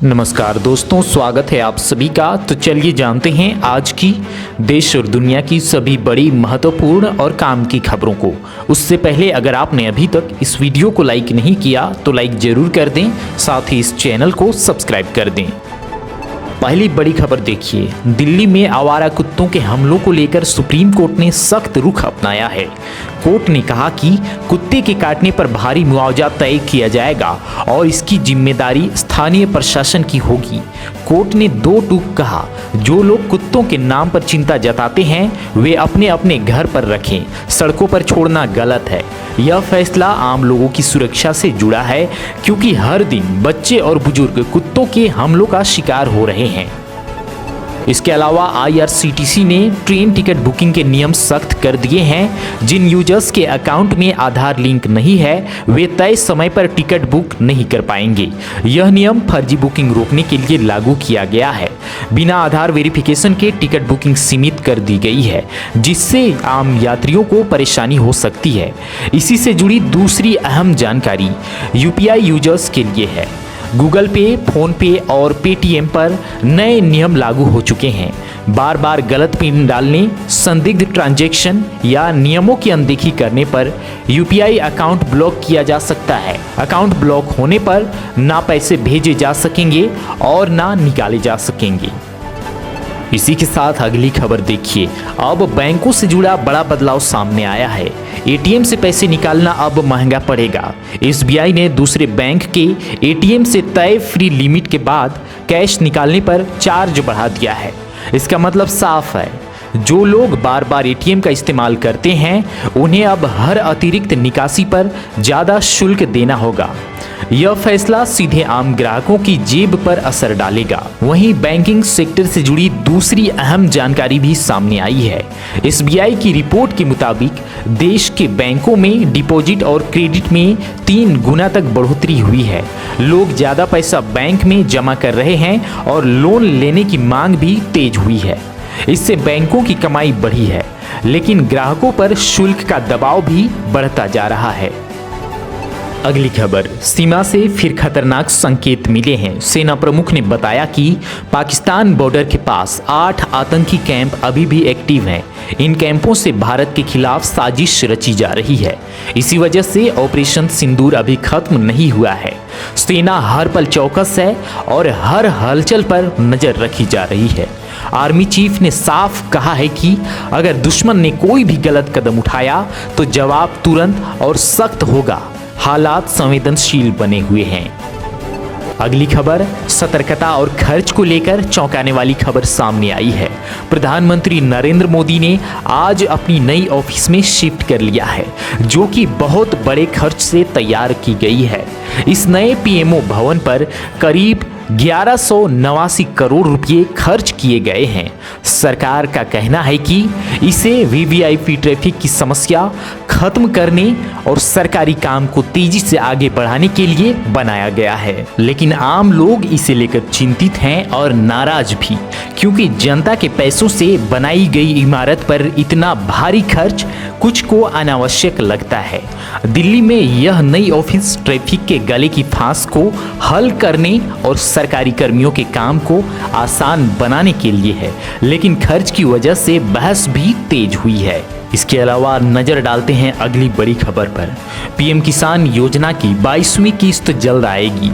नमस्कार दोस्तों, स्वागत है आप सभी का। तो चलिए जानते हैं आज की देश और दुनिया की सभी बड़ी महत्वपूर्ण और काम की खबरों को। उससे पहले अगर आपने अभी तक इस वीडियो को लाइक नहीं किया तो लाइक जरूर कर दें, साथ ही इस चैनल को सब्सक्राइब कर दें। पहली बड़ी खबर देखिए, दिल्ली में आवारा कुत्तों के हमलों को लेकर सुप्रीम कोर्ट ने सख्त रुख अपनाया है। कोर्ट ने कहा कि कुत्ते के काटने पर भारी मुआवजा तय किया जाएगा और इसकी जिम्मेदारी स्थानीय प्रशासन की होगी। कोर्ट ने दो टूक कहा, जो लोग कुत्तों के नाम पर चिंता जताते हैं वे अपने अपने घर पर रखें, सड़कों पर छोड़ना गलत है। यह फैसला आम लोगों की सुरक्षा से जुड़ा है क्योंकि हर दिन बच्चे और बुजुर्ग कुत्तों के हमलों का शिकार हो रहे हैं। इसके अलावा IRCTC ने ट्रेन टिकट बुकिंग के नियम सख्त कर दिए हैं। जिन यूजर्स के अकाउंट में आधार लिंक नहीं है वे तय समय पर टिकट बुक नहीं कर पाएंगे। यह नियम फर्जी बुकिंग रोकने के लिए लागू किया गया है। बिना आधार वेरिफिकेशन के टिकट बुकिंग सीमित कर दी गई है, जिससे आम यात्रियों को परेशानी हो सकती है। इसी से जुड़ी दूसरी अहम जानकारी UPI यूजर्स के लिए है। गूगल पे, फोन पे और पेटीएम पर नए नियम लागू हो चुके हैं। बार बार गलत पिन डालने, संदिग्ध ट्रांजैक्शन या नियमों की अनदेखी करने पर UPI अकाउंट ब्लॉक किया जा सकता है। अकाउंट ब्लॉक होने पर ना पैसे भेजे जा सकेंगे और ना निकाले जा सकेंगे। इसी के साथ अगली खबर देखिए, अब बैंकों से जुड़ा बड़ा बदलाव सामने आया है। ATM से पैसे निकालना अब महंगा पड़ेगा। SBI ने दूसरे बैंक के ATM से तय फ्री लिमिट के बाद कैश निकालने पर चार्ज बढ़ा दिया है। इसका मतलब साफ है, जो लोग बार बार ATM का इस्तेमाल करते हैं उन्हें अब हर अतिरिक्त निकासी पर ज़्यादा शुल्क देना होगा। यह फैसला सीधे आम ग्राहकों की जेब पर असर डालेगा। वहीं बैंकिंग सेक्टर से जुड़ी दूसरी अहम जानकारी भी सामने आई है। SBI की रिपोर्ट के मुताबिक देश के बैंकों में डिपॉजिट और क्रेडिट में 3 गुना तक बढ़ोतरी हुई है। लोग ज़्यादा पैसा बैंक में जमा कर रहे हैं और लोन लेने की मांग भी तेज हुई है। इससे बैंकों की कमाई बढ़ी है, लेकिन ग्राहकों पर शुल्क का दबाव भी बढ़ता जा रहा है। अगली खबर, सीमा से फिर खतरनाक संकेत मिले हैं। सेना प्रमुख ने बताया कि पाकिस्तान बॉर्डर के पास 8 आतंकी कैंप अभी भी एक्टिव हैं। इन कैंपों से भारत के खिलाफ साजिश रची जा रही है। इसी वजह से ऑपरेशन सिंदूर अभी खत्म नहीं हुआ है। सेना हर पल चौकस है और हर हलचल पर नजर रखी जा रही है। आर्मी चीफ ने साफ कहा है कि अगर दुश्मन ने कोई भी गलत कदम उठाया तो जवाब तुरंत और सख्त होगा। हालात संवेदनशील बने हुए हैं। अगली खबर, सतर्कता और खर्च को लेकर चौंकाने वाली खबर सामने आई है। प्रधानमंत्री नरेंद्र मोदी ने आज अपनी नई ऑफिस में शिफ्ट कर लिया है, जो कि बहुत बड़े खर्च से तैयार की गई है। इस नए PMO भवन पर करीब 1189 करोड़ रुपये खर्च किए गए हैं। सरकार का कहना है कि इसे VVIP ट्रैफिक की समस्या खत्म करने और सरकारी काम को तेजी से आगे बढ़ाने के लिए बनाया गया है। लेकिन आम लोग इसे लेकर चिंतित हैं और नाराज भी, क्योंकि जनता के पैसों से बनाई गई इमारत पर इतना भारी खर्च कुछ को अनावश्यक लगता है। दिल्ली में यह नई ऑफिस ट्रैफिक के गले की फांस को हल करने और सरकारी कर्मियों के काम को आसान बनाने के लिए है, लेकिन खर्च की वजह से बहस भी तेज हुई है। इसके अलावा नजर डालते हैं अगली बड़ी खबर पर। PM किसान योजना की 22वीं किस्त जल्द आएगी।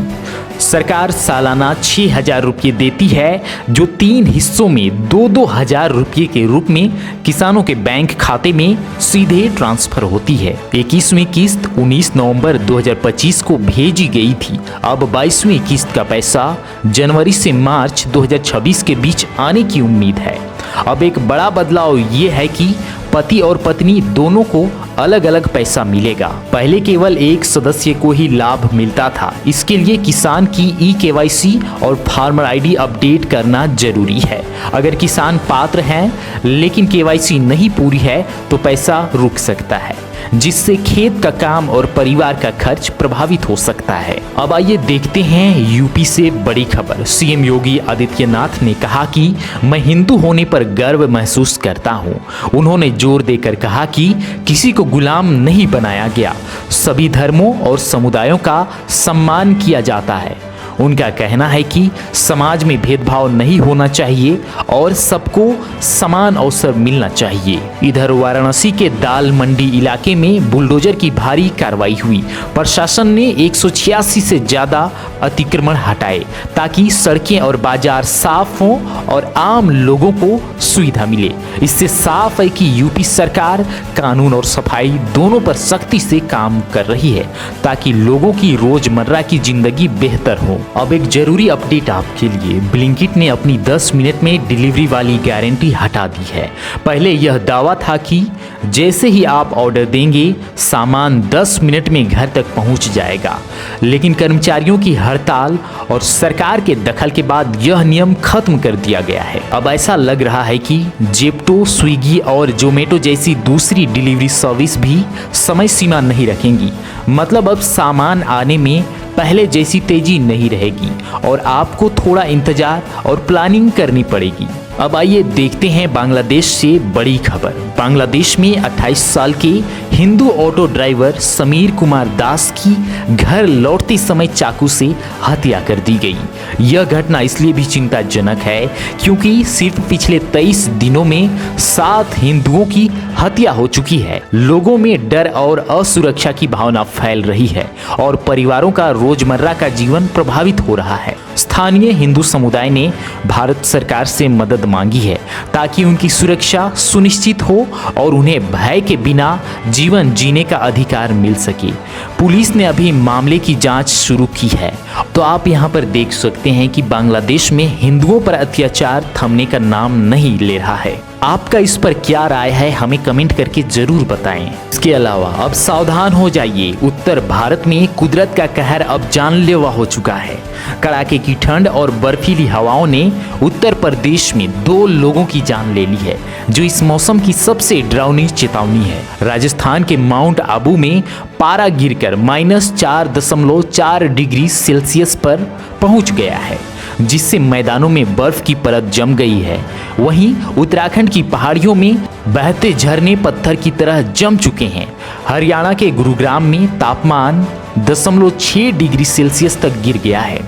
सरकार सालाना 6,000 रुपये देती है, जो 3 हिस्सों में 2-2 हजार रुपये के रूप में किसानों के बैंक खाते में सीधे ट्रांसफर होती है। 21वीं किस्त 19 नवंबर 2025 को भेजी गई थी। अब 22वीं किस्त का पैसा जनवरी से मार्च 2026 के बीच आने की उम्मीद है। अब एक बड़ा बदलाव ये है कि पति और पत्नी दोनों को अलग अलग पैसा मिलेगा। पहले केवल एक सदस्य को ही लाभ मिलता था। इसके लिए किसान की eKYC और फार्मर ID अपडेट करना जरूरी है। अगर किसान पात्र हैं लेकिन KYC नहीं पूरी है तो पैसा रुक सकता है, जिससे खेत का काम और परिवार का खर्च प्रभावित हो सकता है। अब आइए देखते हैं यूपी से बड़ी खबर। CM योगी आदित्यनाथ ने कहा कि मैं हिंदू होने पर गर्व महसूस करता हूं। उन्होंने जोर देकर कहा कि किसी को गुलाम नहीं बनाया गया, सभी धर्मों और समुदायों का सम्मान किया जाता है। उनका कहना है कि समाज में भेदभाव नहीं होना चाहिए और सबको समान अवसर मिलना चाहिए। इधर वाराणसी के दाल मंडी इलाके में बुलडोजर की भारी कार्रवाई हुई। प्रशासन ने 186 से ज्यादा अतिक्रमण हटाए ताकि सड़कें और बाजार साफ हों और आम लोगों को सुविधा मिले। इससे साफ है कि यूपी सरकार कानून और सफाई दोनों पर सख्ती से काम कर रही है ताकि लोगों की रोजमर्रा की जिंदगी बेहतर हो। अब एक जरूरी अपडेट आपके लिए, ब्लिंकिट ने अपनी 10 मिनट में डिलीवरी वाली गारंटी हटा दी है। पहले यह दावा था कि जैसे ही आप ऑर्डर देंगे सामान 10 मिनट में घर तक पहुंच जाएगा, लेकिन कर्मचारियों की हड़ताल और सरकार के दखल के बाद यह नियम खत्म कर दिया गया है। अब ऐसा लग रहा है कि जेप्टो, स्विगी और जोमेटो जैसी दूसरी डिलीवरी सर्विस भी समय सीमा नहीं रखेंगी। मतलब अब सामान आने में पहले जैसी तेजी नहीं रहेगी और आपको थोड़ा इंतजार और प्लानिंग करनी पड़ेगी। अब आइए देखते हैं बांग्लादेश से बड़ी खबर। बांग्लादेश में 28 साल के हिंदू ऑटो ड्राइवर समीर कुमार दास की घर लौटते समय चाकू से हत्या कर दी गई। यह घटना इसलिए भी चिंताजनक है क्योंकि सिर्फ पिछले 23 दिनों में 7 हिंदुओं की हत्या हो चुकी है। लोगों में डर और असुरक्षा की भावना फैल रही है और परिवारों का रोजमर्रा का जीवन प्रभावित हो रहा है। स्थानीय हिंदू समुदाय ने भारत सरकार से मदद मांगी है ताकि उनकी सुरक्षा सुनिश्चित हो और उन्हें भय के बिना जीवन जीने का अधिकार मिल सके। पुलिस ने अभी मामले की जांच शुरू की है। तो आप यहां पर देख सकते हैं कि बांग्लादेश में हिंदुओं पर अत्याचार थमने का नाम नहीं ले रहा है। आपका इस पर क्या राय है, हमें कमेंट करके जरूर बताएं। इसके अलावा अब सावधान हो जाइए, उत्तर भारत में कुदरत का कहर अब जानलेवा हो चुका है। कड़ाके की ठंड और बर्फीली हवाओं ने उत्तर प्रदेश में 2 लोगों की जान ले ली है, जो इस मौसम की सबसे डरावनी चेतावनी है। राजस्थान के माउंट आबू में पारा गिरकर -4.4 डिग्री सेल्सियस पर पहुंच गया है, जिससे मैदानों में बर्फ की परत जम गई है। वहीं उत्तराखंड की पहाड़ियों में बहते झरने पत्थर की तरह जम चुके हैं। हरियाणा के गुरुग्राम में तापमान 0.6 डिग्री सेल्सियस तक गिर गया है,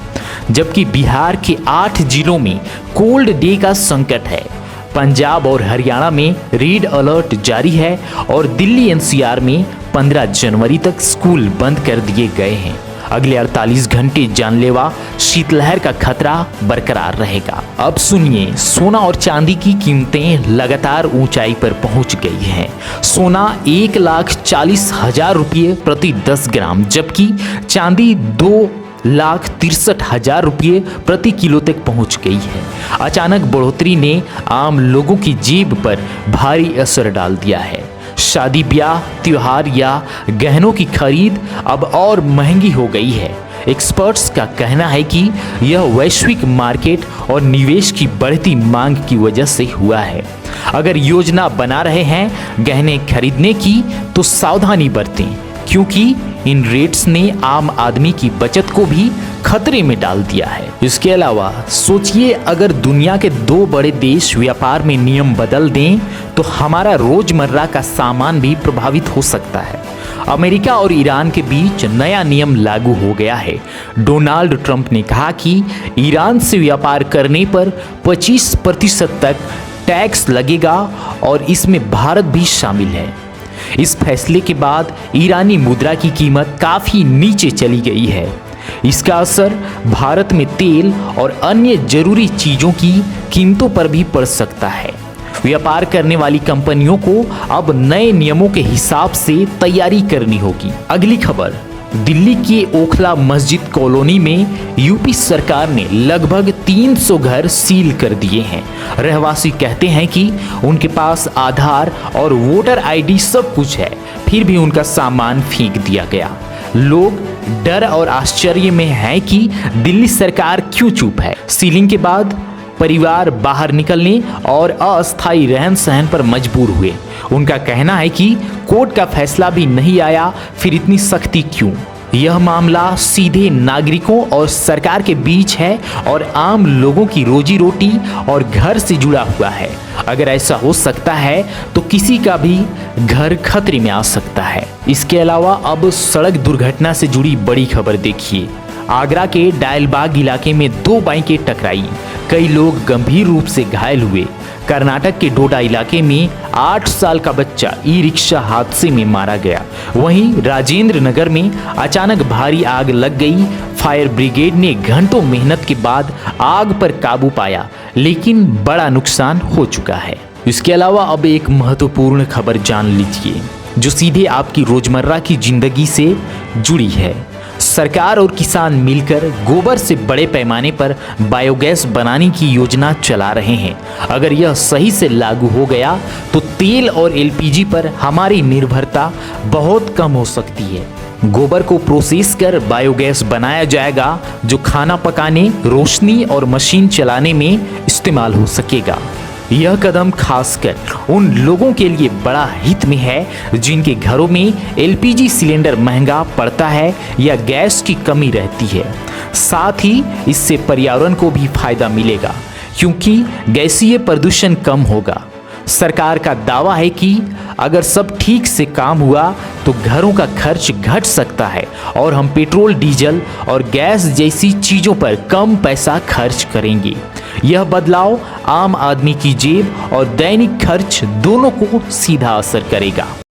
जबकि बिहार के 8 जिलों में कोल्ड डे का संकट है। पंजाब और हरियाणा में रेड अलर्ट जारी है और दिल्ली एनसीआर में 15 जनवरी तक स्कूल बंद कर दिए गए हैं। अगले 48 घंटे जानलेवा शीतलहर का खतरा बरकरार रहेगा। अब सुनिए, सोना और चांदी की कीमतें लगातार ऊंचाई पर पहुंच गई हैं। सोना 1,40,000 रुपये प्रति 10 ग्राम, जबकि चांदी 2,63,000 रुपये प्रति किलो तक पहुंच गई है। अचानक बढ़ोतरी ने आम लोगों की जेब पर भारी असर डाल दिया है। शादी ब्याह, त्योहार या गहनों की खरीद अब और महंगी हो गई है। एक्सपर्ट्स का कहना है कि यह वैश्विक मार्केट और निवेश की बढ़ती मांग की वजह से हुआ है। अगर योजना बना रहे हैं गहने खरीदने की तो सावधानी बरतें, क्योंकि इन रेट्स ने आम आदमी की बचत को भी खतरे में डाल दिया है। इसके अलावा सोचिए, अगर दुनिया के 2 बड़े देश व्यापार में नियम बदल दें तो हमारा रोजमर्रा का सामान भी प्रभावित हो सकता है। अमेरिका और ईरान के बीच नया नियम लागू हो गया है। डोनाल्ड ट्रंप ने कहा कि ईरान से व्यापार करने पर 25% तक टैक्स लगेगा और इसमें भारत भी शामिल है। इस फैसले के बाद ईरानी मुद्रा की कीमत काफी नीचे चली गई है। इसका असर भारत में तेल और अन्य जरूरी चीजों की कीमतों पर भी पड़ सकता है। व्यापार करने वाली कंपनियों को अब नए नियमों के हिसाब से तैयारी करनी होगी। अगली खबर, दिल्ली के ओखला मस्जिद कॉलोनी में यूपी सरकार ने लगभग 300 घर सील कर दिए हैं। रहवासी कहते हैं कि उनके पास आधार और वोटर आईडी सब कुछ है, फिर भी उनका सामान फेंक दिया गया। लोग डर और आश्चर्य में हैं कि दिल्ली सरकार क्यों चुप है। सीलिंग के बाद परिवार बाहर निकलने और अस्थायी रहन सहन पर मजबूर हुए। उनका कहना है कि कोर्ट का फैसला भी नहीं आया, फिर इतनी सख्ती क्यों। यह मामला सीधे नागरिकों और सरकार के बीच है और आम लोगों की रोजी रोटी और घर से जुड़ा हुआ है। अगर ऐसा हो सकता है तो किसी का भी घर खतरे में आ सकता है। इसके अलावा अब सड़क दुर्घटना से जुड़ी बड़ी खबर देखिए। आगरा के डायलबाग इलाके में दो बाइकें टकराई, कई लोग गंभीर रूप से घायल हुए। कर्नाटक के डोडा इलाके में 8 साल का बच्चा ई रिक्शा हादसे में मारा गया। वहीं राजेंद्र नगर में अचानक भारी आग लग गई। फायर ब्रिगेड ने घंटों मेहनत के बाद आग पर काबू पाया, लेकिन बड़ा नुकसान हो चुका है। इसके अलावा अब एक महत्वपूर्ण खबर जान लीजिए, जो सीधे आपकी रोजमर्रा की जिंदगी से जुड़ी है। सरकार और किसान मिलकर गोबर से बड़े पैमाने पर बायोगैस बनाने की योजना चला रहे हैं। अगर यह सही से लागू हो गया तो तेल और एलपीजी पर हमारी निर्भरता बहुत कम हो सकती है। गोबर को प्रोसेस कर बायोगैस बनाया जाएगा, जो खाना पकाने, रोशनी और मशीन चलाने में इस्तेमाल हो सकेगा। यह कदम खासकर उन लोगों के लिए बड़ा हित में है जिनके घरों में एलपीजी सिलेंडर महंगा पड़ता है या गैस की कमी रहती है। साथ ही इससे पर्यावरण को भी फायदा मिलेगा, क्योंकि गैसीय प्रदूषण कम होगा। सरकार का दावा है कि अगर सब ठीक से काम हुआ तो घरों का खर्च घट सकता है और हम पेट्रोल, डीजल और गैस जैसी चीज़ों पर कम पैसा खर्च करेंगे। यह बदलाव आम आदमी की जेब और दैनिक खर्च दोनों को सीधा असर करेगा।